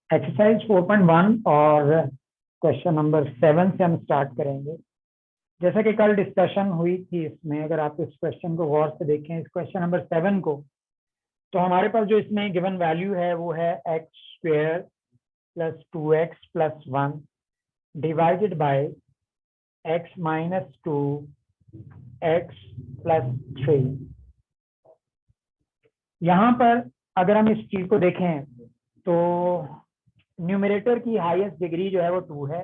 Exercise 4.1 और question number 7 से हम स्टार्ट करेंगे। जैसा कि कल डिस्कशन हुई थी इसमें, अगर आप इस क्वेश्चन को गौर से देखें, इस क्वेश्चन नंबर 7 को, तो हमारे पास जो इसमें गिवन वैल्यू है वो है x square plus 2x plus 1 divided bye x minus 2 x plus 3। यहाँ पर अगर हम इस चीज को देखें तो न्यूमरेटर की हाईएस्ट डिग्री जो है वो 2 है,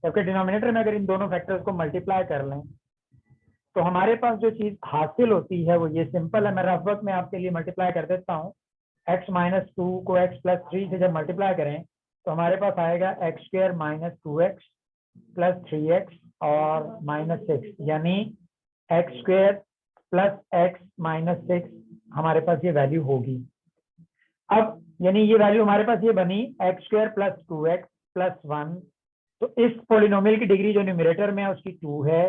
जबकि डिनोमिनेटर में अगर इन दोनों फैक्टर्स को मल्टीप्लाई कर लें तो हमारे पास जो चीज हासिल होती है वो ये सिंपल है। मैं रफ वर्क में आपके लिए मल्टीप्लाई कर देता हूँ। x माइनस 2 को x प्लस 3 से जब मल्टीप्लाई करें तो हमारे पास आएगा x square minus 2x plus 3x और माइनस 6, यानी x square plus x minus 6 हमारे पास ये वैल्यू होगी। अब यानी ये वैल्यू हमारे पास ये बनी x square plus 2x plus 1। तो इस पोलिनोमियल की डिग्री जो न्यूमरेटर में है उसकी 2 है,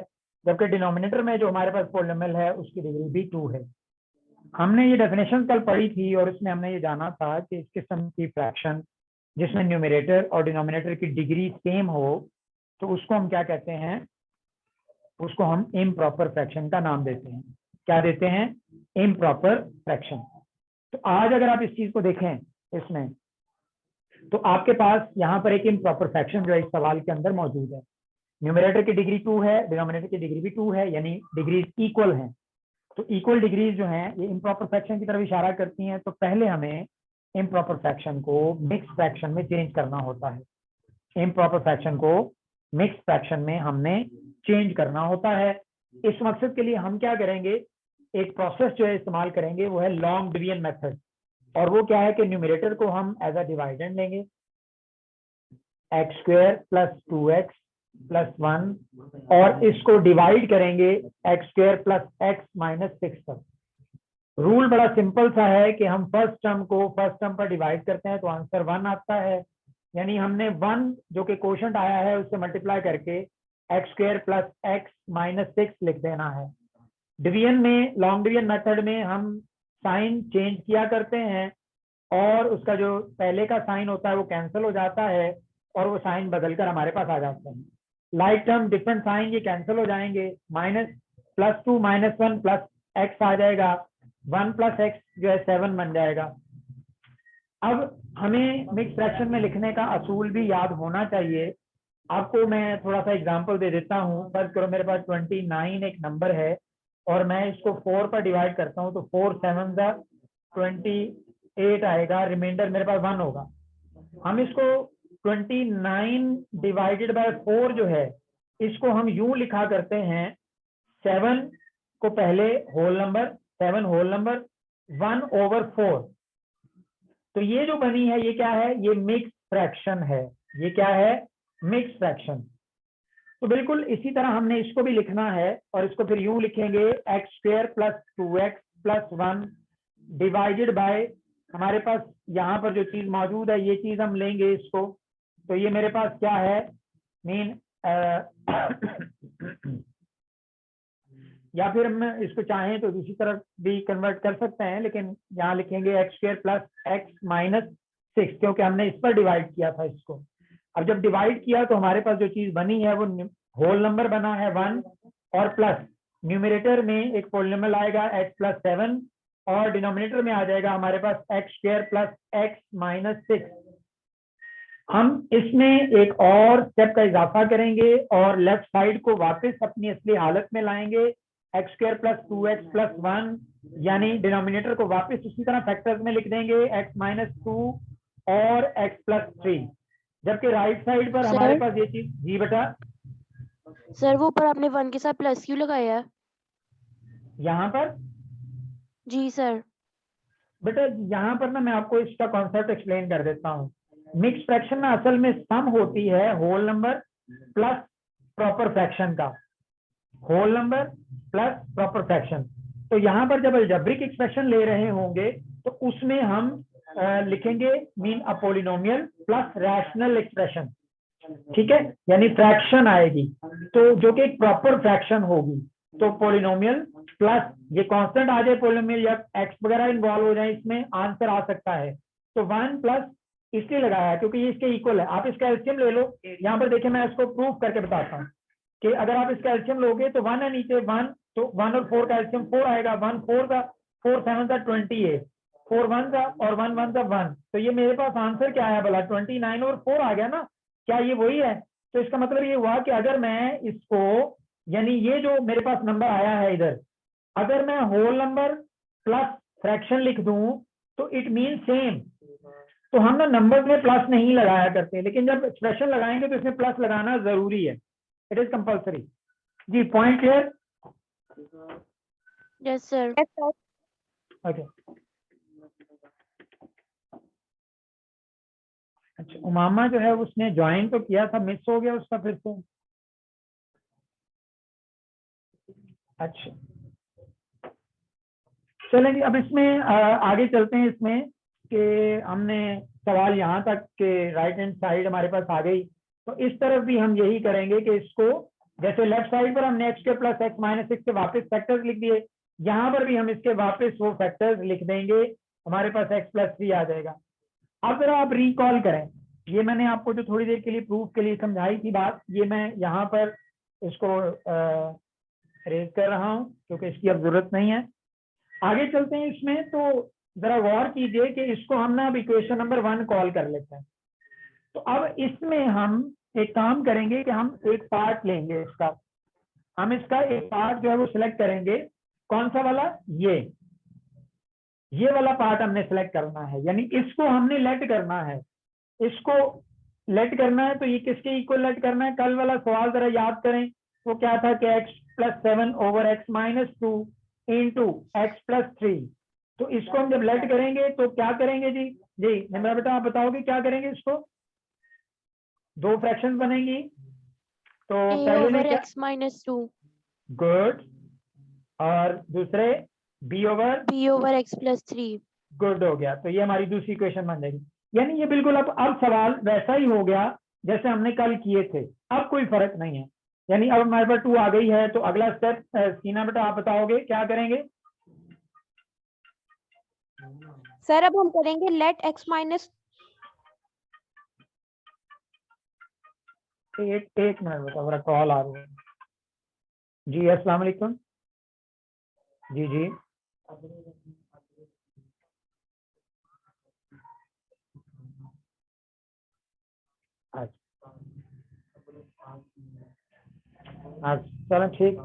जबकि डिनोमिनेटर में जो हमारे पास पोलिनोमियल है उसकी डिग्री भी 2 है। हमने ये डेफिनेशन कल पढ़ी थी और उसमें हमने ये जाना था कि इस किस्म की फ्रैक्शन जिसमें न्यूमरेटर और डिनोमिनेटर की डिग्री सेम हो तो उसको हम क्या कहते हैं, उसको हम इम्प्रॉपर फ्रैक्शन का नाम देते हैं। क्या देते हैं? Improper fraction. तो आज अगर आप इस चीज को देखें इसमें, तो आपके पास यहाँ पर एक इम्प्रॉपर फ्रैक्शन जो है इस सवाल के अंदर मौजूद है। न्यूमरेटर की डिग्री 2 है, डिनोमिनेटर की डिग्री भी 2 है, यानी डिग्रीज इक्वल हैं। तो इक्वल डिग्रीज जो हैं ये इम्प्रॉपर फ्रैक्शन की तरफ इशारा करती हैं। तो पहले हमें इम्प्रॉपर फ्रैक्शन को मिक्स फ्रैक्शन में चेंज करना होता है। इम्प्रॉपर फ्रैक्शन को मिक्स फ्रैक्शन में हमने चेंज करना होता है। इस मकसद के लिए हम क्या करेंगे, एक प्रोसेस जो है इस्तेमाल करेंगे, वो है लॉन्ग डिवीजन मेथड। और वो क्या है कि न्यूमरेटर को हम एज अ डिवाइडेंड लेंगे, x square plus 2x plus 1, और इसको डिवाइड करेंगे x square plus x minus 6 पर। रूल बड़ा सिंपल सा है कि हम फर्स्ट टर्म को फर्स्ट टर्म पर डिवाइड करते हैं तो आंसर 1 आता है। यानी हमने 1 जो कि कोशंट आया है उससे मल्टीप्लाई करके x square plus x minus 6 लिख देना है। डिवीजन में, लॉन्ग डिवीजन मेथड में हम साइन चेंज किया करते हैं और उसका जो पहले का साइन होता है वो कैंसिल हो जाता है और वो साइन बदलकर हमारे पास आ जाते हैं। लाइक टर्म डिफरेंट साइन ये कैंसिल हो जाएंगे। Minus plus 2 minus 1 plus x आ जाएगा, 1 प्लस x जो है 7 बन जाएगा। अब हमें मिक्स फ्रैक्शन में लिखने का असूल भी याद होना चाहिए। आपको मैं थोड़ा सा एग्जांपल दे देता हूँ। फर्ज करो मेरे पास 29 एक नंबर है और मैं इसको 4 पर डिवाइड करता हूँ तो 4 7 28 आएगा, रिमाइंडर मेरे पास 1 होगा। हम इसको 29 डिवाइडेड बाय 4 जो है इसको हम यूं लिखा करते हैं, 7 को पहले whole number, 7 whole number 1 over 4। तो ये जो बनी है ये क्या है? ये मिक्स फ्रैक्शन है। ये क्या है? Mix fraction. तो बिल्कुल इसी तरह हमने इसको भी लिखना है और इसको फिर यूं लिखेंगे x square plus 2x plus 1 divided bye, हमारे पास यहाँ पर जो चीज मौजूद है ये चीज हम लेंगे इसको। तो ये मेरे पास क्या है, मीन या फिर हम इसको चाहें तो दूसरी तरफ भी कन्वर्ट कर सकते हैं, लेकिन यहाँ लिखेंगे x square plus x minus 6, क्योंकि हमने इस पर डिवाइड किया था इसको। अब जब डिवाइड किया तो हमारे पास जो चीज बनी है वो होल नंबर बना है 1 और प्लस न्यूमरेटर में एक पोलिनोमियल आएगा x प्लस 7 और डिनोमिनेटर में आ जाएगा हमारे पास x square plus x minus 6। हम इसमें एक और स्टेप का इजाफा करेंगे और लेफ्ट साइड को वापस अपनी असली हालत में लाएंगे, x square plus 2x plus 1, यानी डिनोमिनेटर को वापस उसी तरह फैक्टर्स में लिख देंगे x माइनस 2 और x प्लस 3। जबकि राइट साइड पर हमारे पास ये चीज, जी बेटा। सर वो पर आपने 1 के साथ प्लस क्यों लगाया है? यहाँ पर जी सर। बेटा, यहाँ पर ना मैं आपको इसका कॉन्सेप्ट एक्सप्लेन कर देता हूँ। मिक्स फ्रैक्शन में असल में सम होती है whole number plus proper fraction का, whole number plus proper fraction. तो यहाँ पर जब अलजेब्रिक एक्सप्रेशन ले रहे होंगे तो उसमें हम लिखेंगे mean a polynomial plus rational expression, ठीक है, यानी फ्रैक्शन आएगी तो जो कि एक प्रॉपर फ्रैक्शन होगी। तो पॉलिनोमियल प्लस ये कांस्टेंट आ जाए, पॉलिनोमियल या एक्स वगैरह इन्वॉल्व हो जाए इसमें, आंसर आ सकता है। तो 1 प्लस इसलिए लगाया क्योंकि ये इसके इक्वल है। आप इसका एलसीएम ले लो, यहाँ पर देखिए मैं इसको प्रूफ करके बताता हूँ कि अगर आप इसका एलसीएम लोगे तो 1 है नीचे 1, तो 1 और 4 का एलसीएम 4 आएगा। 1 4 का 4 7 का 28, 4 1 का और 1 1 का 1, तो ये मेरे पास आंसर क्या आया भला 29 और 4 आ गया ना। क्या ये वही है? तो इसका मतलब ये हुआ कि अगर मैं इसको, यानी ये जो मेरे पास नंबर आया है इधर, अगर मैं होल नंबर प्लस फ्रैक्शन लिख दूं तो इट मीन सेम। तो हम ना नंबर्स में प्लस नहीं लगाया करते, लेकिन जब एक्सप्रेशन लगाएंगे तो इसमें प्लस लगाना जरूरी है, इट इज कंपल्सरी। जी point clear? Yes sir. Okay. अच्छा, उमामा जो है उसने ज्वाइन तो किया था, मिस हो गया उसका फिर से। अच्छा चलेंगे अब इसमें आगे चलते हैं इसमें कि हमने सवाल यहाँ तक के राइट हैंड साइड हमारे पास आ गई, तो इस तरफ भी हम यही करेंगे कि इसको जैसे लेफ्ट साइड पर हमने x² प्लस x माइनस 6 के वापस फैक्टर्स लिख दिए, यहाँ पर भी हम इसके वापस वो फैक्टर्स लिख देंगे, हमारे पास x प्लस 3 आ जाएगा। अब जरा आप रिकॉल करें, ये मैंने आपको जो थोड़ी देर के लिए प्रूफ के लिए समझाई थी बात, ये मैं यहाँ पर इसको रेज कर रहा हूँ क्योंकि इसकी अब जरूरत नहीं है। आगे चलते हैं इसमें, तो जरा गौर कीजिए कि इसको हम ना अब इक्वेशन नंबर 1 कॉल कर लेते हैं। तो अब इसमें हम एक काम करेंगे कि हम एक पार्ट लेंगे इसका, हम इसका एक पार्ट जो है वो सिलेक्ट करेंगे। कौन सा वाला? ये वाला पार्ट हमने सिलेक्ट करना है, यानी इसको हमने लेट करना है, इसको लेट करना है। तो ये किसके इक्वल लेट करना है? कल वाला सवाल जरा याद करें, वो क्या था कि x plus 7 over x minus 2 into X plus 3। तो इसको हम जब लेट करेंगे तो क्या करेंगे जी? जी निम्रा बेटा आप बताओगे क्या करेंगे? इसको दो फ्रैक्शंस बनेंगी, तो a पहले में over क्या? x minus 2 गुड, और दूसरे b over b over x plus 3। Good हो गया। तो ये हमारी दूसरी इक्वेशन बन जाएगी, यानी ये बिल्कुल अब सवाल वैसा ही हो गया जैसे हमने कल किए थे, अब कोई फर्क नहीं है। यानी अब हमारे पास 2 आ गई है, तो अगला स्टेप सीना बेटा आप बताओगे क्या करेंगे? सर अब हम करेंगे लेट x माइनस। एक मिनट बेटा, मेरा कॉल आ रहा है। जी अस्सलाम वालेकुम। जी जी अच्छा चलो ठीक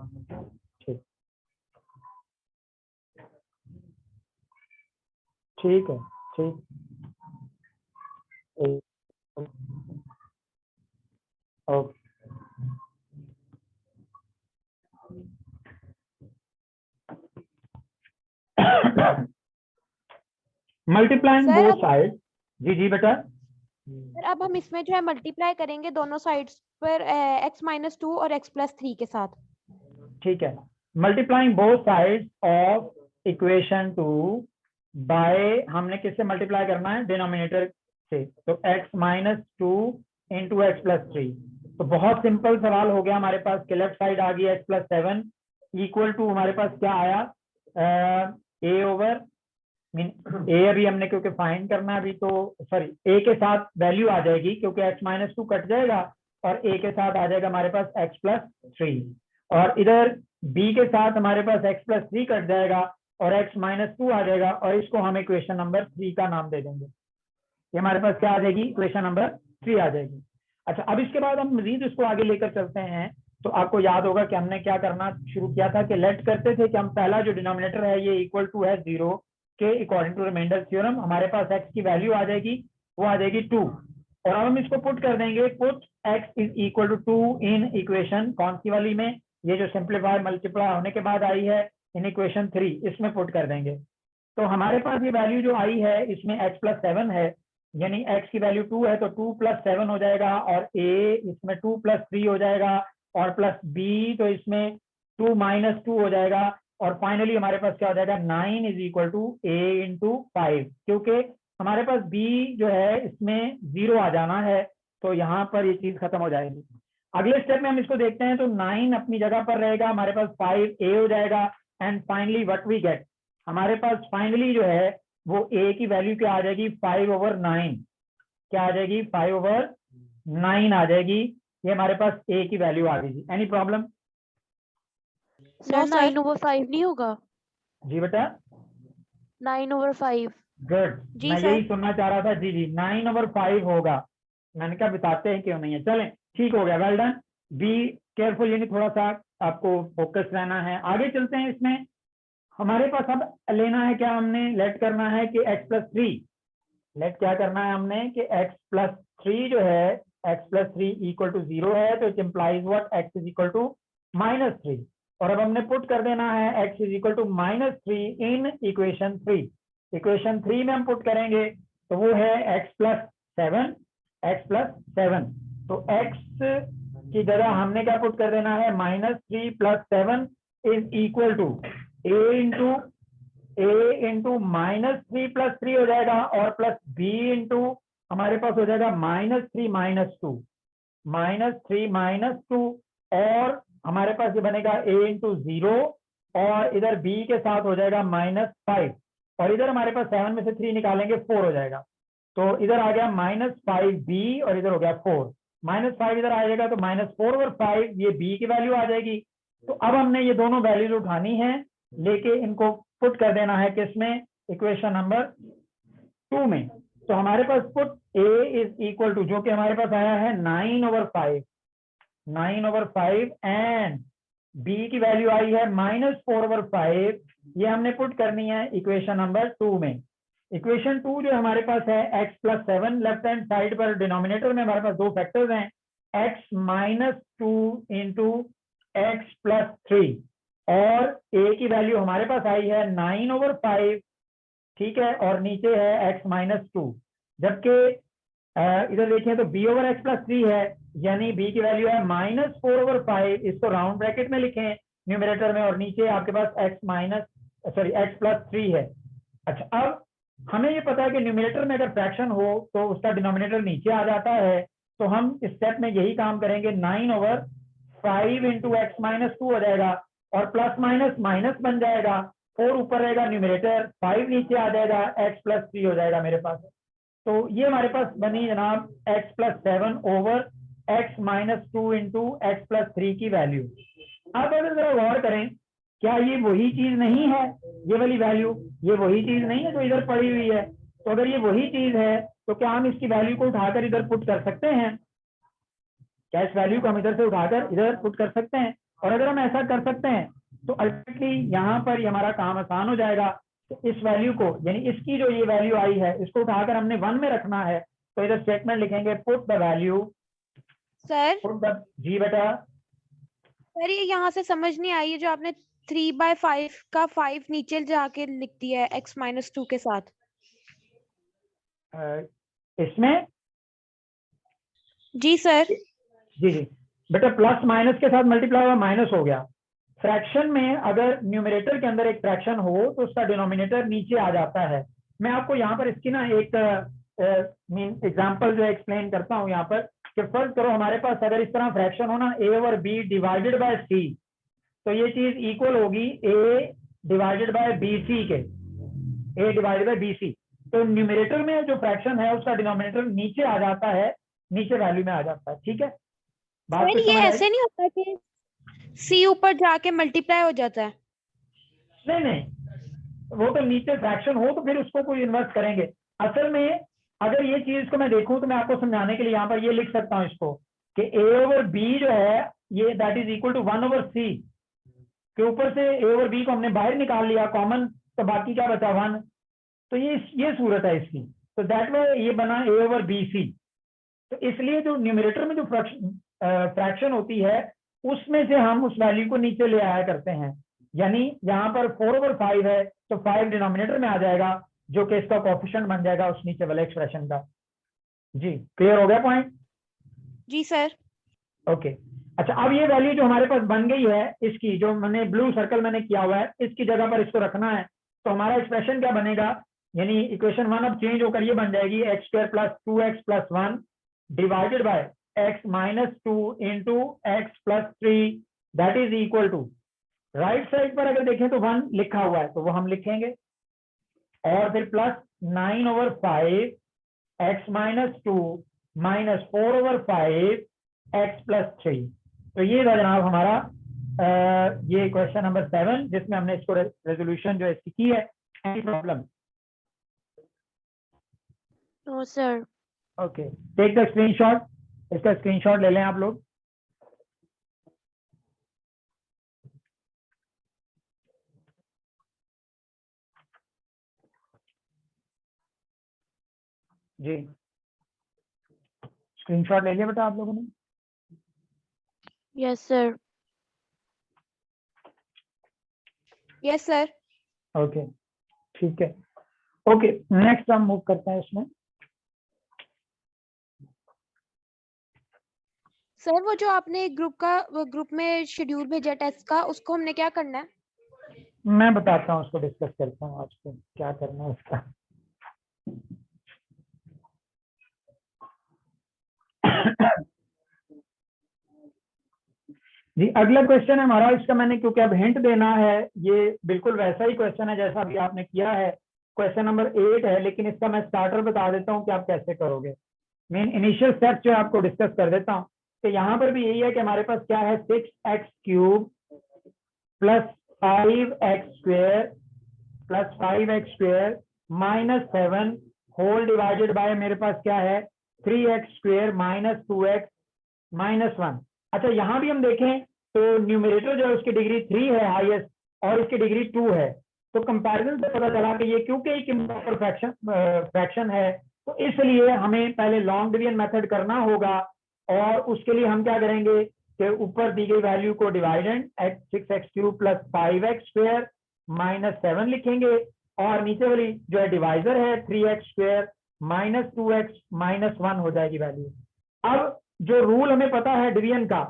ठीक ठीक है ठीक। Okay multiplying sir both side. जी जी बेटा। सर अब हम इसमें जो है मल्टीप्लाई करेंगे दोनों साइड्स पर x माइनस 2 और x प्लस 3 के साथ। ठीक है, multiplying both sides of equation 2 by, हमने किससे मल्टीप्लाई करना है? डिनोमिनेटर से। तो x minus 2 into X plus 3। तो बहुत सिंपल सवाल हो गया हमारे पास कि लेफ्ट साइड आ गई x प्लस 7 इक्वल टू हमारे पास क्या आया? a ओवर ए अभी हमने क्योंकि फाइंड करना है अभी, तो सॉरी ए के साथ वैल्यू आ जाएगी क्योंकि x माइनस 2 कट जाएगा और a के साथ आ जाएगा हमारे पास x प्लस 3, और इधर b के साथ हमारे पास x प्लस 3 कट जाएगा और x माइनस 2 आ जाएगा, और इसको हम इक्वेशन नंबर 3 का नाम दे देंगे। ये हमारे पास क्या आ जाएगी? इक्वेशन नंबर 3 आ जाएगी। अच्छा अब इसके बाद हम मजीद इसको आगे लेकर चलते हैं। तो आपको याद होगा कि हमने क्या करना शुरू किया था कि लेट करते थे कि हम पहला जो डिनोमिनेटर है ये इक्वल टू है 0 के अकॉर्डिंग टू रिमाइंडर थ्योरम, हमारे पास x की वैल्यू आ जाएगी, वो आ जाएगी 2, और अब हम इसको पुट कर देंगे, put x is equal to 2 in equation कौन सी वाली में? ये जो सिंप्लीफाई मल्टीप्लाई होने के बाद आई है इन इक्वेशन 3, इसमें पुट कर देंगे। तो हमारे पास ये वैल्यू जो आई है इसमें x प्लस 7 है, यानी x की वैल्यू 2 है तो 2 प्लस 7 हो जाएगा, और a इसमें 2 प्लस 3 हो जाएगा, और प्लस b तो इसमें 2 माइनस 2 हो जाएगा, और फाइनली हमारे पास क्या हो जाएगा? 9 is equal to a into 5, क्योंकि हमारे पास b जो है इसमें 0 आ जाना है, तो यहाँ पर ये चीज खत्म हो जाएगी। अगले स्टेप में हम इसको देखते हैं, तो 9 अपनी जगह पर रहेगा, हमारे पास 5a हो जाएगा, and finally what we get, हमारे पास फाइनली जो है वो a की वैल्यू क्या आ जाएगी 5/9, क्या आ जाएगी 5/9 आ जाएगी। ये हमारे पास a की वैल्यू आ गई। Any problem? Sir No, sir. 9/5 नहीं होगा? जी बेटा 9/5। गुड, जी मैं सर। यही सुनना चाह रहा था। जी जी 9/5 होगा। मैंने कहा बताते हैं क्यों नहीं है। चलें ठीक हो गया, वेल डन। बी केयरफुल, यानी थोड़ा सा आपको फोकस रहना है। आगे चलते हैं। इसमें हमारे पास अब लेना है क्या, हमने लेट करना है कि x+3, लेट क्या करना है हमने कि x+3 जो है x+3 इक्वल टू 0 है, तो it implies what x is equal to -3। और अब हमने पुट कर देना है x is equal to -3 in equation 3। Equation 3 में हम पुट करेंगे तो वो है x+7, x+7। तो x की जगह हमने क्या पुट कर देना है, -3 + 7 is equal to a into -3 + 3 हो जाएगा, और प्लस b इंटू हमारे पास हो जाएगा -3 - 2, -3 - 2, और हमारे पास ये बनेगा a इंटू 0, और इधर b के साथ हो जाएगा -5, और इधर हमारे पास 7 में से 3 निकालेंगे 4 हो जाएगा। तो इधर आ गया -5b, और इधर हो गया 4, -5 इधर आ जाएगा, तो -4/5 ये b की वैल्यू आ जाएगी। तो अब हमने ये दोनों वैल्यूज उठानी है, लेके इनको पुट कर देना है किसमें, इक्वेशन नंबर 2 में। तो हमारे पास put a is equal to, जो कि हमारे पास आया है 9/5, 9/5, एंड b की वैल्यू आई है -4/5। ये हमने पुट करनी है इक्वेशन नंबर 2 में। इक्वेशन 2 जो हमारे पास है x+7, लेफ्ट हैंड साइड पर डिनोमिनेटर में हमारे पास दो फैक्टर्स हैं, x - 2 इंटू x+3, और a की वैल्यू हमारे पास आई है 9/5, ठीक है, और नीचे है x - 2। जबकि इधर देखें तो b/x+3 है, यानी b की वैल्यू है -4/5। इसको राउंड ब्रैकेट में लिखें न्यूमरेटर में, और नीचे आपके पास x+3 है। अच्छा, अब हमें ये पता है कि न्यूमरेटर में अगर फ्रैक्शन हो तो उसका डिनोमिनेटर नीचे आ जाता है, तो हम इस स्टेप में यही काम करेंगे, 9/5 इंटू x - 2 हो जाएगा, और प्लस माइनस माइनस बन जाएगा, 4 ऊपर रहेगा न्यूमरेटर, 5 नीचे आ जाएगा, x+3 हो जाएगा मेरे पास। तो ये हमारे पास बनी जनाब x+7 over x - 2 into x+3 की वैल्यू। अब अगर जरा गौर करें, क्या ये वही चीज नहीं है, ये वाली वैल्यू ये वही चीज नहीं है जो इधर पड़ी हुई है? तो अगर ये वही चीज है तो क्या हम इसकी वैल्यू को उठाकर इधर पुट कर सकते हैं? क्या इस वैल्यू को हम इधर से उठाकर इधर पुट कर सकते हैं? और अगर हम ऐसा कर सकते हैं तो अल्टीमेटली यहाँ पर ये हमारा काम आसान हो जाएगा। तो इस वैल्यू को, यानी इसकी जो ये वैल्यू आई है, इसको उठाकर हमने 1 में रखना है, तो इधर स्टेटमेंट लिखेंगे put the value, sir put the, जी बेटा सर ये यहाँ से समझ नहीं आई है जो आपने 3/5 का 5 नीचे जाके लिख दिया है x - 2 के साथ। इसमें जी सर। जी जी बेटा, प्लस माइनस के साथ मल्टीप्लाई हुआ माइनस हो गया। फ्रैक्शन में अगर न्यूमरेटर के अंदर एक फ्रैक्शन हो तो उसका डिनोमिनेटर नीचे आ जाता है। मैं आपको यहाँ पर इसकी ना एक एग्जांपल जो एक्सप्लेन करता हूँ यहाँ पर, कि फर्ज करो हमारे पास अगर इस तरह फ्रैक्शन हो ना, a over b divided by c, तो ये चीज इक्वल होगी a डिवाइडेड बाय bc के, a डिवाइडेड बाय bc। तो न्यूमरेटर में जो फ्रैक्शन है उसका डिनोमिनेटर नीचे आ जाता है, नीचे वैल्यू में आ जाता है। ठीक है, बात सर को ये समझ आई? ऐसे नहीं होता कि c ऊपर जाके मल्टीप्लाई हो जाता है? नहीं नहीं, वो तो नीचे फ्रैक्शन हो तो फिर उसको कोई इन्वर्स करेंगे। असल में अगर ये चीज को मैं देखूं तो मैं आपको समझाने के लिए यहाँ पर ये लिख सकता हूँ इसको, कि a ओवर b जो है ये that is equal to 1/c, के ऊपर से a ओवर b को हमने बाहर निकाल लिया कॉमन, तो बाकी क्या बचा 1। तो ये सूरत है इसकी। तो दैट वे ये बना a ओवर bc। तो इसलिए जो न्यूमरेटर में जो फ्रैक्शन होती है उसमें से हम उस वैल्यू को नीचे ले आया करते हैं। यानी यहाँ पर 4/5 है तो 5 डिनोमिनेटर में आ जाएगा, जो कि इसका कोएफिशिएंट बन जाएगा उस नीचे वाले एक्सप्रेशन का। जी क्लियर हो गया पॉइंट? जी सर। ओके। अच्छा, अब ये वैल्यू जो हमारे पास बन गई है, इसकी जो मैंने ब्लू सर्कल मैंने किया हुआ है, इसकी जगह पर इसको रखना है। तो हमारा एक्सप्रेशन क्या बनेगा, यानी इक्वेशन 1 अब चेंज होकर ये बन जाएगी x² + 2x + 1 divided by x - 2 into x+3, that is equal to, right side पर अगर देखें तो 1 लिखा हुआ है तो वो हम लिखेंगे, और फिर plus 9/5 x minus 2 minus 4/5 x plus 3। तो ये था जनाब हमारा ये क्वेश्चन नंबर 7 जिसमें हमने इसको रेजोल्यूशन जो है इसकी की है। Any problem? No sir. Okay, take the screenshot, इसका स्क्रीनशॉट ले लें आप लोग। जी, स्क्रीनशॉट ले लिया बेटा आप लोगों ने? Yes sir. Yes sir. Okay, ठीक है। ओके, नेक्स्ट हम मूव करते हैं इसमें। सर वो जो आपने ग्रुप में शेड्यूल भेजा टेस्ट का, उसको हमने क्या करना है? मैं बताता हूँ, उसको डिस्कस करता हूँ आज को क्या करना है उसका। जी, अगला क्वेश्चन है हमारा, इसका मैंने क्योंकि अब हिंट देना है, ये बिल्कुल वैसा ही क्वेश्चन है जैसा अभी आपने किया है, क्वेश्चन नंबर 8 है, लेकिन इसका मैं स्टार्टर बता देता हूँ कि आप कैसे करोगे। मेन इनिशियल स्टेप जो आपको डिस्कस कर देता हूँ। तो यहाँ पर भी यही है कि हमारे पास क्या है, 6x³ plus 5x² plus 5x² minus 7 whole divided by मेरे पास क्या है 3x² माइनस 2x माइनस 1। अच्छा, यहाँ भी हम देखें तो न्यूमरेटर जो है उसकी डिग्री 3 है हाईएस्ट और इसकी डिग्री 2 है। तो कंपैरिजन से पता चला कि ये क्योंकि एक इम्प्रॉपर फ्रैक्शन है, तो इसलिए हमें पहले लॉन्ग डिवीजन मेथड करना होगा। और उसके लिए हम क्या करेंगे कि ऊपर दी गई वैल्यू को dividend 6x³ plus 5x² minus 7 लिखेंगे और नीचे वाली जो है डिवाइजर है 3x² माइनस 2x माइनस 1 हो जाएगी वैल्यू। अब जो रूल हमें पता है डिवीजन का,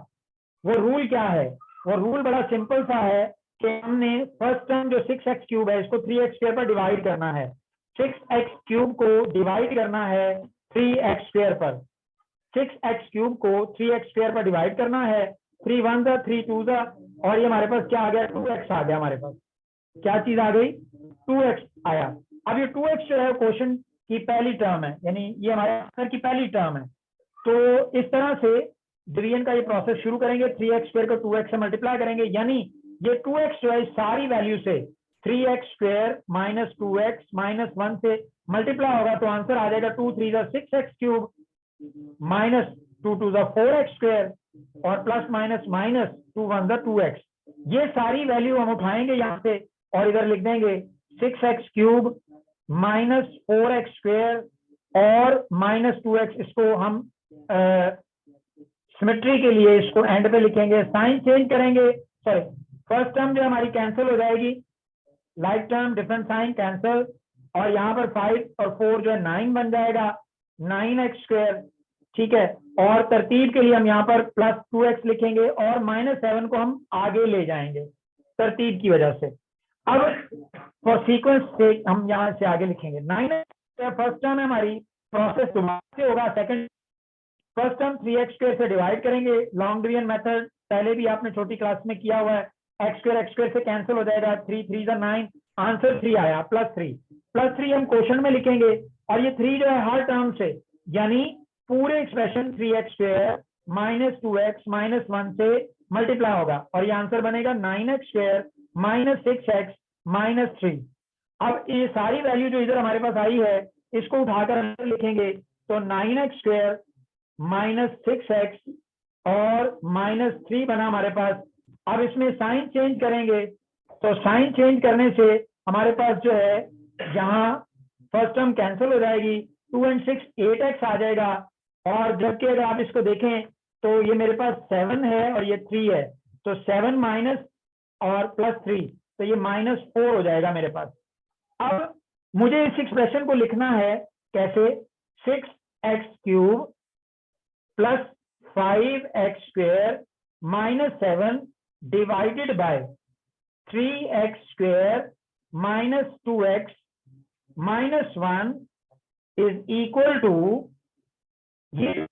वो रूल क्या है? वो रूल बड़ा सिंपल सा है कि हमने फर्स्ट टर्म जो 6x³ है इसको 3x² पर डिवाइड करना है। 6x³ को डिवाइड करना है 3x² पर। 6x³ को 3x² पर डिवाइड करना है। 3 1 जा 3 2 जा, और ये हमारे पास क्या आ गया, 2x आ गया। हमारे पास क्या चीज आ गई, 2x आया। अब ये 2x जो है क्वेश्चन की पहली टर्म है, यानी ये हमारे आंसर की पहली टर्म है। तो इस तरह से डिवीजन का ये प्रोसेस शुरू करेंगे, 3x² को 2x से मल्टीप्लाई करेंगे, यानी ये 2x जो है सारी वैल्यू से 3x² माइनस 2x माइनस 1 से मल्टीप्लाई होगा, तो आंसर आ जाएगा 2 3 6x³ माइनस 2 2 4x² और प्लस माइनस माइनस 2 1 2x। ये सारी वैल्यू हम उठाएंगे यहाँ से और इधर लिख देंगे 6x³ माइनस 4x² और माइनस 2x। इसको हम सिमेट्री के लिए इसको एंड पे लिखेंगे, साइन चेंज करेंगे। सॉरी, फर्स्ट टर्म जो हमारी कैंसिल हो जाएगी, like term different sign cancel, और यहाँ पर 5 और 4 जो है 9 बन जाएगा, 9x²। ठीक है, और तरतीब के लिए हम यहाँ पर प्लस 2x लिखेंगे और माइनस 7 को हम आगे ले जाएंगे तरतीब की वजह से। अब फॉर सीक्वेंस से हम यहाँ से आगे लिखेंगे 9x² फर्स्ट टर्म है हमारी, प्रोसेस दोबारा से होगा। सेकंड फर्स्ट टर्म 3x² से डिवाइड करेंगे, लॉन्ग डिवीजन मेथड पहले भी आपने छोटी क्लास में किया हुआ है। x² से कैंसिल हो जाएगा, 3 3 जा 9, आंसर 3 आया, +3 हम क्वेश्चन में लिखेंगे, और ये 3 जो है हर टर्म से, यानी पूरे expression 3x² minus 2x minus 1 से मल्टीप्लाई होगा, और ये आंसर बनेगा 9x² माइनस 6x माइनस 3। अब ये सारी वैल्यू जो इधर हमारे पास आई है इसको उठाकर अंदर लिखेंगे, तो 9x² माइनस 6x और माइनस 3 बना हमारे पास। अब इसमें साइन चेंज करेंगे, तो साइन चेंज करने से हमारे पास जो है यहाँ फर्स्ट टर्म कैंसिल हो जाएगी, 2 and 6 8x आ जाएगा, और जबकि अगर आप इसको देखें तो ये मेरे पास 7 है और ये 3 है, तो 7 माइनस और प्लस 3, तो ये -4 हो जाएगा मेरे पास। अब मुझे इस एक्सप्रेशन को लिखना है कैसे, 6x³ plus 5x² minus 7 divided by 3x² minus 2x minus 1 is equal to, ये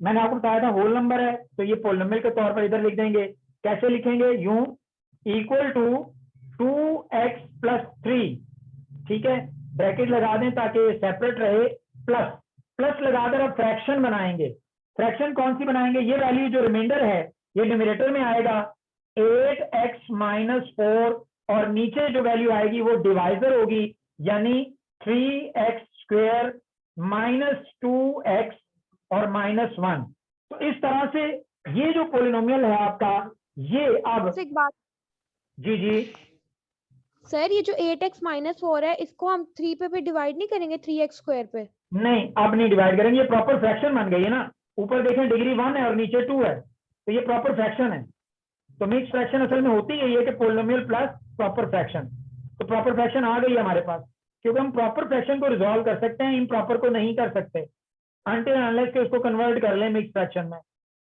मैंने आपको बताया था होल नंबर है, तो ये पोलिनोमियल के तौर पर इधर लिख देंगे। कैसे लिखेंगे, यूं, इक्वल टू 2x प्लस 3 ठीक है, ब्रैकेट लगा दें ताकि सेपरेट रहे, प्लस प्लस लगाकर अब फ्रैक्शन बनाएंगे। फ्रैक्शन कौन सी बनाएंगे, ये वैल्यू जो रिमाइंडर है ये न्यूमरेटर में आएगा 8x माइनस 4 और नीचे जो वैल्यू आएगी वो डिवाइजर होगी, यानी 3x स्क्वायर माइनस 2x और माइनस 1। तो इस तरह से ये जो पोलिनोमियल है आपका, ये अब एक बात जी जी सर, ये जो 8x माइनस 4 है इसको हम 3 पे भी डिवाइड नहीं करेंगे 3x स्क्वायर पे? नहीं, अब नहीं डिवाइड करेंगे, ये प्रॉपर फ्रैक्शन बन गई है ना। ऊपर देखें डिग्री 1 है और नीचे 2 है, तो ये प्रॉपर फ्रैक्शन है। तो मिक्स फ्रैक्शन असल में होती है ये कि पोलिनोमियल प्लस प्रॉपर फ्रैक्शन। तो प्रॉपर फ्रैक्शन आ गई है हमारे पास, क्योंकि हम प्रॉपर फ्रैक्शन को रिजॉल्व कर सकते हैं, इम्प्रॉपर को नहीं कर सकते अनटिल अनलेस के उसको कन्वर्ट कर लें मिक्स फ्रैक्शन में।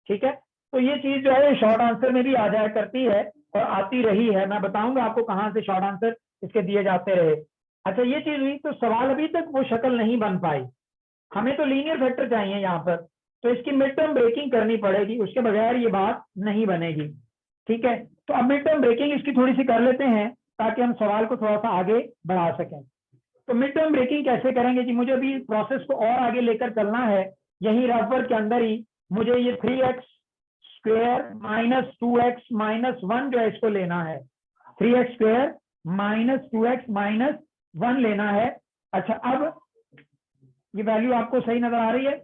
ठीक है, तो ये चीज जो है शॉर्ट आंसर में भी आ जाया करती है और आती रही है। मैं बताऊंगा आपको कहाँ से शॉर्ट आंसर इसके दिए जाते रहे। अच्छा, ये चीज हुई, तो सवाल अभी तक वो शक्ल नहीं बन पाई। हमें तो लीनियर फैक्टर चाहिए यहाँ पर, तो इसकी मिड टर्म ब्रेकिंग करनी पड़ेगी, उसके बगैर ये बात नहीं बनेगी। ठीक है, तो अब मिड टर्म ब्रेकिंग इसकी थोड़ी सी कर लेते हैं ताकि हम सवाल को थोड़ा सा आगे बढ़ा सकें। तो मिड टर्म ब्रेकिंग कैसे करेंगे जी, मुझे अभी प्रोसेस को और आगे लेकर चलना है। यही रफर के अंदर ही मुझे ये 3x square minus 2x minus 1 जो है इसको लेना है। 3x square minus 2x minus 1 लेना है। अच्छा, अब ये वैल्यू आपको सही नजर आ रही है?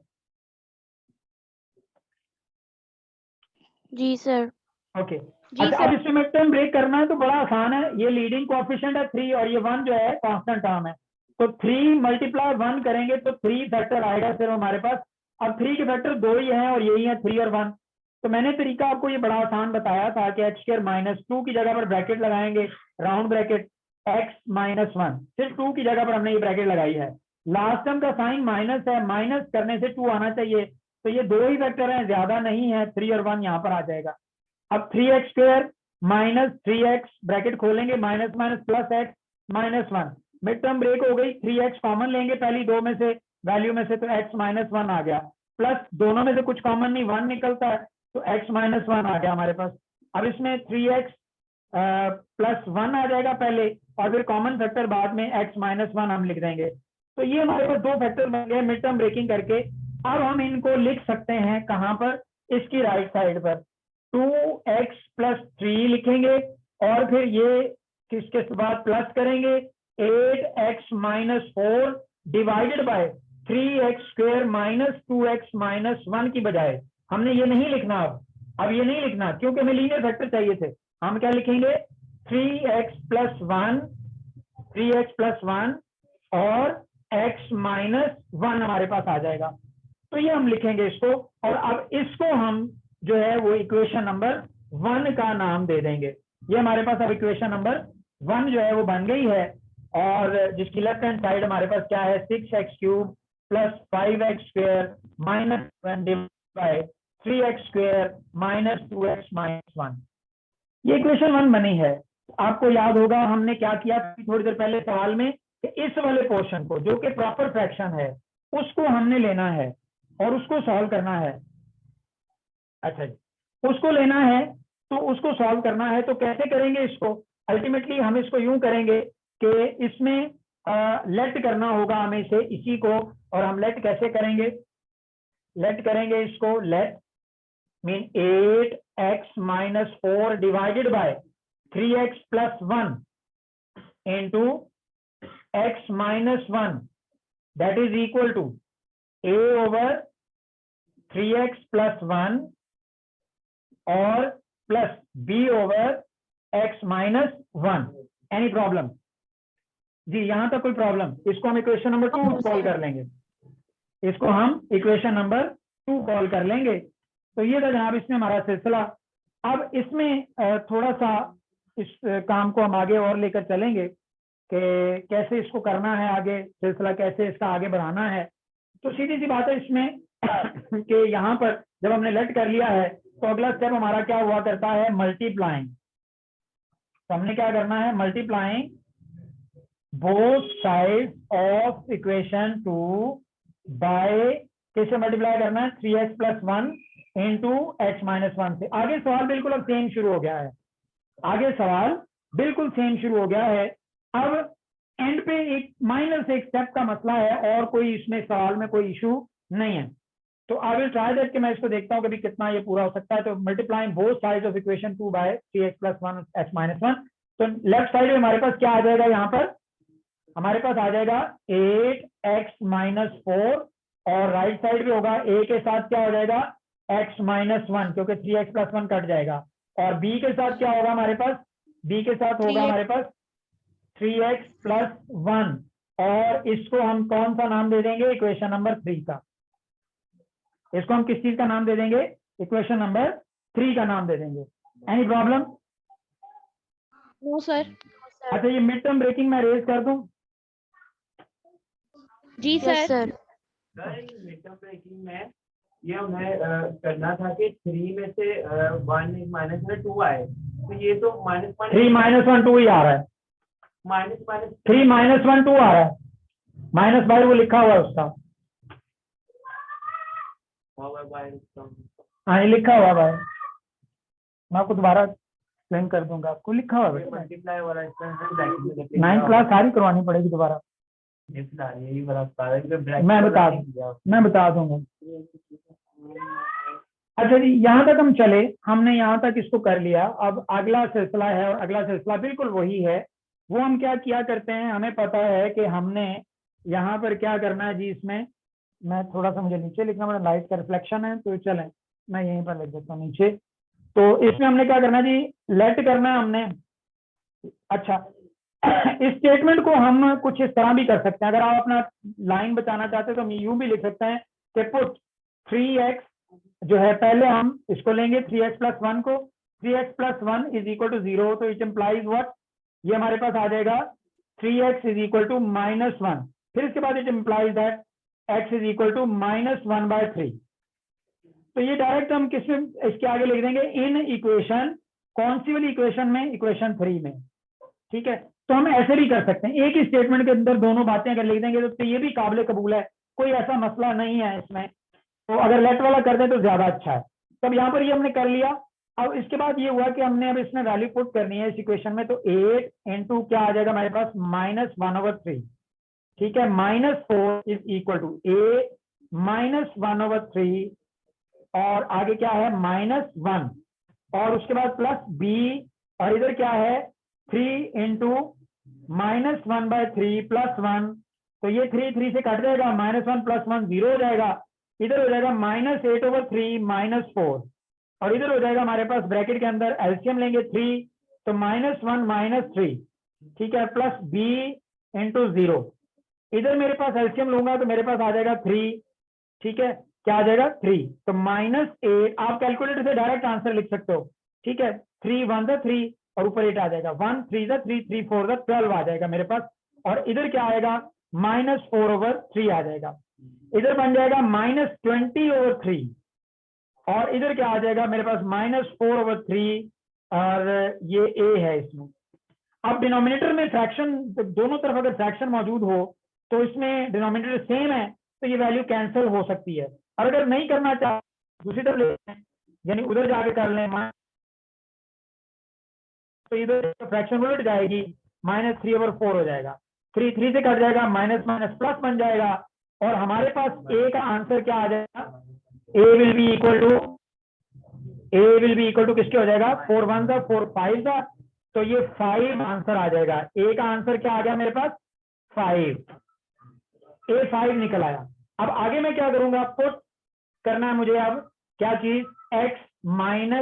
जी सर। ओके, जी अच्छा, अब सर। इसमें मिड टर्म ब्रेक करना है तो बड़ा आसान है। ये लीडिंग कोएफिशिएंट है 3 और ये 1 जो है कांस्टेंट टर्म है, तो 3 मल्टीप्लाई 1 करेंगे तो 3 फैक्टर आएगा सिर्फ हमारे पास। अब 3 के फैक्टर 2 ही हैं और यही है 3 और 1। तो मैंने तरीका आपको ये बड़ा आसान बताया था कि x स्क्वायर माइनस 2 की जगह पर ब्रैकेट लगाएंगे, राउंड ब्रैकेट x माइनस 1, सिर्फ 2 की जगह पर हमने ये ब्रैकेट लगाई है। लास्ट टर्म का साइन माइनस है, माइनस करने से 2 आना चाहिए, तो ये 2 ही फैक्टर हैं, ज्यादा नहीं है। 3 और 1 यहाँ पर आ जाएगा। अब 3x square minus 3x bracket खोलेंगे, minus minus plus x minus 1, mid term break हो गई। 3x कॉमन लेंगे पहली दो में से वैल्यू में से, तो x माइनस 1 आ गया, प्लस दोनों में से कुछ कॉमन नहीं, 1 निकलता है, तो x माइनस 1 आ गया हमारे पास। अब इसमें 3x प्लस 1 आ जाएगा पहले और फिर कॉमन फैक्टर बाद में x माइनस 1 हम लिख देंगे। तो ये हमारे पास दो फैक्टर बन गए मिड टर्म ब्रेकिंग करके। अब हम इनको लिख सकते हैं कहाँ पर, इसकी राइट साइड पर 2x प्लस 3 लिखेंगे और फिर ये किसके बाद प्लस करेंगे 8x minus 4 divided by 3x square minus 2x minus 1 की बजाय हमने ये नहीं लिखना। अब ये नहीं लिखना क्योंकि हमें लीनियर फैक्टर चाहिए थे। हम क्या लिखेंगे 3x प्लस 1, 3x प्लस 1 और x माइनस 1 हमारे पास आ जाएगा। तो ये हम लिखेंगे इसको, और अब इसको हम जो है वो इक्वेशन नंबर 1 का नाम दे देंगे। ये हमारे पास अब इक्वेशन नंबर 1 जो है वो बन गई है, और जिसकी लेफ्ट हैंड साइड हमारे पास क्या है 6x cube plus 5x square minus 1 divided by 3x square minus 2x minus 1। ये इक्वेशन 1 बनी है। आपको याद होगा हमने क्या किया थोड़ी देर पहले सवाल में, कि इस वाले पोर्शन को जो कि प्रॉपर फ्रैक्शन है उसको हमने लेना है और उसको सॉल्व करना है। अच्छा जी, उसको लेना है तो उसको सॉल्व करना है, तो कैसे करेंगे इसको? अल्टीमेटली हम इसको यूं करेंगे कि इसमें लेट करना होगा हमें इसे, इसी को, और हम लेट कैसे करेंगे? लेट करेंगे इसको, let mean 8x minus 4 divided by 3x plus 1 into x minus 1 that is equal to a over 3x plus 1 और plus b over x minus 1। Any problem जी? यहां तक कोई प्रॉब्लम? इसको हम इक्वेशन नंबर 2 कॉल कर लेंगे, इसको हम इक्वेशन नंबर 2 कॉल कर लेंगे। तो ये था जनाब इसमें हमारा सिलसिला। अब इसमें थोड़ा सा इस काम को हम आगे और लेकर चलेंगे कि कैसे इसको करना है, आगे सिलसिला कैसे इसका आगे बढ़ाना है। तो सीधी सी बात है इसमें कि यहाँ पर जब हमने लेट कर लिया है तो अगला स्टेप हमारा क्या हुआ करता है, मल्टीप्लाइंग। तो हमने क्या करना है, multiplying both sides of equation 2 by, कैसे मल्टीप्लाई करना है 3x plus 1 into x minus 1 से। आगे सवाल बिल्कुल अब सेम शुरू हो गया है, आगे सवाल बिल्कुल सेम शुरू हो गया है। अब एंड पे एक माइनस एक स्टेप का मसला है और कोई इसमें सवाल में कोई इशू नहीं है। तो आई विल ट्राई दैट कि मैं इसको देखता हूँ कि कितना ये पूरा हो सकता है। तो multiplying both sides of equation 2 by 3x + 1 x - 1, तो लेफ्ट साइड में हमारे पास क्या आ जाएगा, यहाँ पर हमारे पास आ जाएगा 8x - 4 और राइट साइड पे होगा a के साथ क्या हो जाएगा x - 1 क्योंकि 3x + 1 कट जाएगा, और b के साथ क्या होगा हमारे पास, b के साथ होगा 3x हमारे पास 3x + 1, और इसको हम कौन सा नाम दे देंगे, इक्वेशन नंबर 3 का। इसको हम किस चीज का नाम दे देंगे, इक्वेशन नंबर 3 का नाम दे देंगे। Any problem? No sir. अच्छा, ये मिड टर्म ब्रेकिंग मैं रेज कर दूं? जी yes sir. Sir. Mid term breaking में ये हमें करना था कि 3 में से 1 - 2 आए, तो ये तो माइनस 3 - 1 2 ही आ रहा है, माइनस 3 - 1 2 आ रहा है, माइनस बाय वो लिखा हुआ है उसका, हाँ ये लिखा हुआ है भाई, मैं आपको दोबारा एक्सप्लेन कर दूंगा, आपको लिखा हुआ है। मल्टीप्लाई वाला इसका 9th क्लास सारी करवानी पड़ेगी दोबारा, यही वाला मैं बता दूंगा। अच्छा जी, यहाँ तक हम चले, हमने यहाँ तक इसको कर लिया। अब अगला सिलसिला है, और अगला सिलसिला बिल्कुल वही है। वो हम क्या किया करते हैं, हमें पता है कि हमने यहाँ पर क्या करना है जी। इसमें मैं थोड़ा सा, मुझे नीचे लिखना, मेरा लाइट का रिफ्लेक्शन है, तो चलें मैं यहीं पर लिख देता हूँ नीचे। तो इसमें हमने क्या करना है जी, लेट करना है हमने। अच्छा, इस स्टेटमेंट को हम कुछ इस तरह भी कर सकते हैं, अगर आप अपना लाइन बचाना चाहते हैं तो हम यूं भी लिख सकते हैं कि पुट 3x जो है, पहले हम इसको लेंगे 3x + 1 को, 3x + 1 = 0, तो इट इम्प्लाइज व्हाट, ये हमारे पास आ जाएगा 3x = -1, फिर इसके बाद इट इम्प्लाइज दैट x = -1/3। तो ये डायरेक्ट हम किसमें इसके आगे लिख देंगे, इन इक्वेशन, कौन सी वाली इक्वेशन में, इक्वेशन 3 में, ठीक है। तो हम ऐसे भी कर सकते हैं, एक ही स्टेटमेंट के अंदर दोनों बातें अगर लिख देंगे तो ये भी काबिल कबूल है, कोई ऐसा मसला नहीं है इसमें। तो अगर लेट वाला कर दें तो ज्यादा अच्छा है। तब यहाँ पर ये हमने कर लिया। अब इसके बाद ये हुआ कि हमने अब इसमें वैल्यू पुट करनी है इस इक्वेशन में, तो 8 × क्या आ जाएगा हमारे पास, -1/3, ठीक है। -4 = a -1/3, और आगे क्या है -1, और उसके बाद प्लस b, और इधर क्या है 3 × -1/3 + 1, तो ये 3 से कट जाएगा, -1 + 1 0 हो जाएगा, इधर हो जाएगा -8/3 - 4, और इधर हो जाएगा हमारे पास ब्रैकेट के अंदर एलसीएम लेंगे 3, तो -1 - 3, ठीक है, प्लस b × 0, इधर मेरे पास एलसीएम लूंगा तो मेरे पास आ जाएगा 3, ठीक है, क्या आ जाएगा 3, तो -8, आप कैलकुलेटर से डायरेक्ट आंसर लिख सकते हो, ठीक है। 3 × 1 = 3 और ऊपर 8 आ जाएगा, 1 × 3 = 3, 3 × 4 = 12 आ जाएगा मेरे पास, और इधर क्या आएगा -4/3 आ जाएगा, इधर बन जाएगा -20/3, और इधर क्या आ जाएगा मेरे पास -4/3, और ये a है इसमें। अब डिनोमिनेटर में फ्रैक्शन, दोनों तरफ अगर फ्रैक्शन मौजूद हो तो इसमें डिनोमिनेटर सेम है, तो ये वैल्यू कैंसिल हो सकती है, और अगर नहीं करना चाहे दूसरी तरफ लेते हैं, यानी उधर जाके कर लें, तो इधर फ्रैक्शन उलट जाएगी, -3/4 हो जाएगा, 3 से कट जाएगा, माइनस प्लस बन जाएगा, और हमारे पास a का आंसर क्या आ जाएगा, a will be equal to किसके हो जाएगा, 4 1 सा 4 5 सा, तो ये 5 आंसर आ जाएगा। a का आंसर क्या आ गया मेरे पास, 5, a 5 निकल आया। अब आगे मैं क्या करूंगा, पुट करना है मुझे अब क्या चीज, x - 1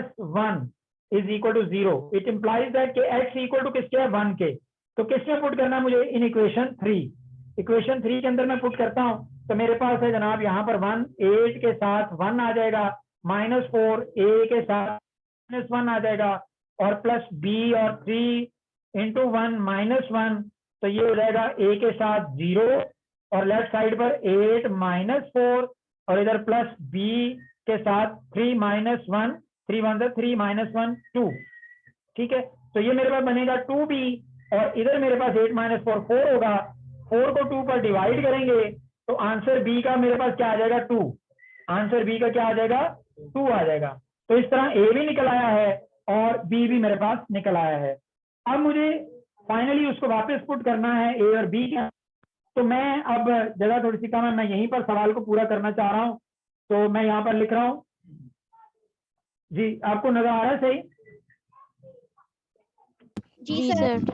= 0, इट इम्प्लाइज दैट कि x = किसके है, 1 के, तो किसमें पुट करना है मुझे, इन इक्वेशन 3, इक्वेशन 3 के अंदर मैं पुट करता हूं, तो मेरे पास है जनाब यहाँ पर 1, 8 के साथ 1 आ जाएगा, -4 a के साथ -1 आ जाएगा, और प्लस b, और 3 × 1 -1, तो ये हो जाएगा a के साथ 0, और लेफ्ट साइड पर 8 -4, और इधर प्लस b के साथ 3 -1, 3 1 = 3 -1 2, ठीक है। तो ये मेरे पास बनेगा 2b, और इधर मेरे पास 8 - 4 4 होगा, 4 को 2 पर डिवाइड करेंगे तो आंसर b का मेरे पास क्या आ जाएगा, 2, आंसर b का क्या आ जाएगा, 2 आ जाएगा। तो इस तरह a भी निकल आया है और b भी मेरे पास निकल आया है। अब मुझे फाइनली उसको वापस पुट करना है ए और बी के। तो मैं अब जगह थोड़ी सी कम है, मैं यहीं पर सवाल को पूरा करना चाह रहा हूँ, तो मैं यहाँ पर लिख रहा हूँ। जी आपको नजर आ रहा है सही? जी सर।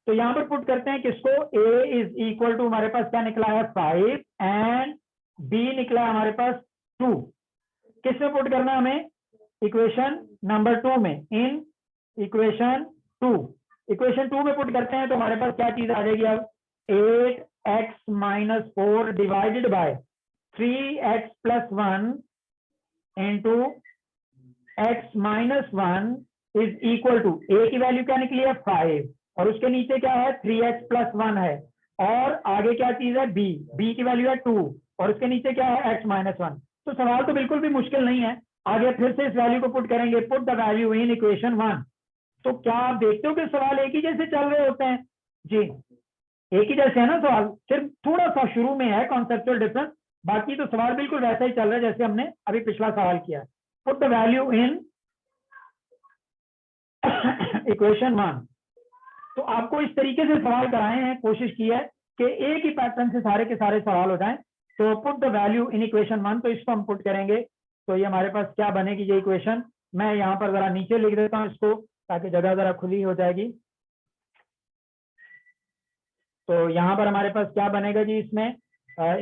तो यहाँ पर पुट करते हैं किसको, a इज इक्वल टू हमारे पास क्या निकला है 5 एंड b निकला है हमारे पास 2। किस में पुट करना है हमें, इक्वेशन नंबर 2 में, इन इक्वेशन 2। इक्वेशन 2 में पुट करते हैं तो हमारे पास क्या चीज आ जाएगी अब, 8x minus 4 divided by 3x plus 1 into x minus 1 is equal to, a की वैल्यू क्या निकली है 5 और उसके नीचे क्या है 3x प्लस 1 है, और आगे क्या चीज है b की वैल्यू है 2 और उसके नीचे क्या है x माइनस 1। तो सवाल तो बिल्कुल भी मुश्किल नहीं है। आगे फिर से इस वैल्यू को पुट करेंगे, put the value in equation 1। तो क्या आप देखते हो कि सवाल एक ही जैसे चल रहे होते हैं? जी एक ही जैसे है ना सवाल, सिर्फ थोड़ा सा शुरू में है कॉन्सेप्चुअल डिफरेंस, बाकी तो सवाल बिल्कुल वैसा ही चल रहा है जैसे हमने अभी पिछला सवाल किया है। Put the value in equation 1। तो आपको इस तरीके से सवाल कराए हैं, कोशिश की है कि एक ही पैटर्न से सारे के सारे सवाल हो जाएं। तो put the value in equation 1, तो इसको हम पुट करेंगे तो ये हमारे पास क्या बनेगी ये इक्वेशन। मैं यहाँ पर जरा नीचे लिख देता हूँ इसको ताकि जगह जरा खुली हो जाएगी। तो यहाँ पर हमारे पास क्या बनेगा जी, इसमें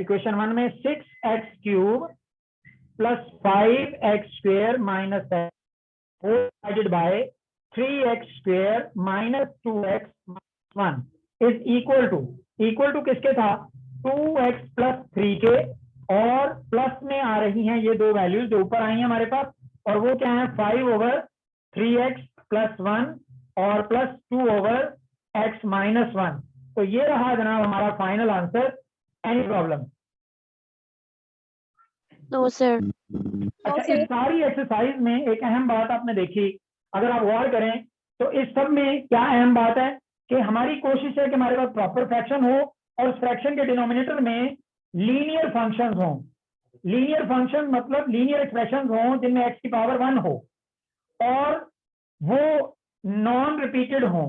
इक्वेशन 1 में 6x cube plus 5x square minus 4 divided by 3x square minus 2x 1 is equal to किसके था, 2x प्लस 3 के, और प्लस में आ रही हैं ये दो वैल्यूज जो ऊपर आई हैं हमारे पास, और वो क्या है 5 ओवर 3x प्लस 1 और प्लस 2 ओवर x माइनस 1। तो ये रहा जनाब हमारा final answer. Any problem? No sir. अच्छा, इस सारी एक्सरसाइज में एक अहम बात आपने देखी, अगर आप गौर करें तो इस सब में क्या अहम बात है कि हमारी कोशिश है कि हमारे पास प्रॉपर फ्रैक्शन हो और उस फ्रैक्शन के डिनोमिनेटर में लीनियर फंक्शंस हों। लीनियर फंक्शन मतलब लीनियर एक्सप्रेशंस हों जिनमें x की पावर 1 हो और वो नॉन रिपीटेड हो,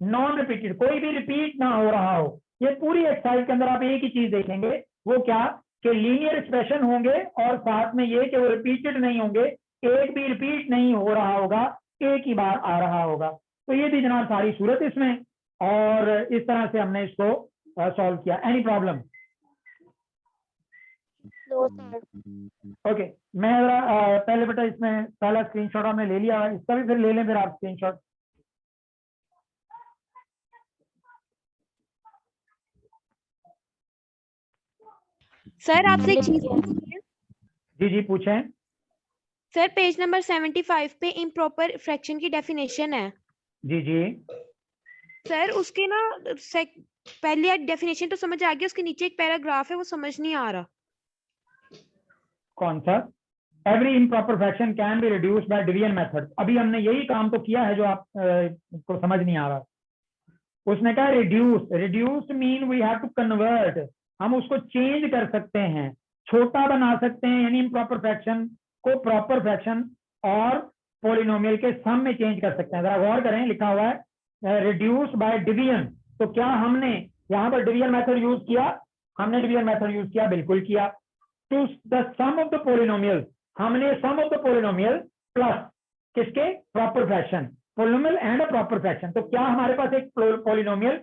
नॉन रिपीटेड, कोई भी रिपीट ना हो रहा हो। ये पूरी एक्सरसाइज के अंदर आप एक ही चीज देखेंगे, वो क्या कि लीनियर एक्सप्रेशन होंगे और साथ में ये कि वो रिपीटेड नहीं होंगे, एक भी रिपीट नहीं हो रहा होगा, एक ही बार आ रहा होगा। तो ये थी जनाब सारी सूरत इसमें, और इस तरह से हमने इसको सॉल्व किया। Any problem? No sir. Okay, मैं जरा पहले बेटा इसमें पहला स्क्रीनशॉट हमने ले लिया, इसका भी फिर ले लें फिर आप स्क्रीनशॉट। सर आपसे एक लिख चीज दिया। पूछनी है। जी जी पूछें। सर पेज नंबर 75 पे इम्प्रॉपर फ्रैक्शन की डेफिनेशन है। जी जी सर उसके ना पहली डेफिनेशन तो समझ आ गई, उसके नीचे एक पैराग्राफ है वो समझ नहीं आ रहा। कौन सा? Every improper fraction can be reduced by division method. अभी हमने यही काम तो किया है जो आप को समझ नहीं आ रहा। उसने कहा reduce, reduce mean we have to convert, हम उसको चेंज कर सकते हैं, छोटा बना सकते हैं, यानी इम्प्रॉपर फ्रैक्शन को प्रॉपर फ्रैक्शन और पॉलिनोमियल के सम में चेंज कर सकते हैं। जरा गौर करें, लिखा हुआ है रिड्यूस बाय डिवीजन। तो क्या हमने यहाँ पर डिवीजन मेथड यूज किया? हमने डिवीजन मेथड यूज किया, बिल्कुल किया। To the sum of the polynomial, हमने sum of the polynomial plus किसके, proper fraction, polynomial and a proper fraction. तो क्या हमारे पास एक पॉलिनोमियल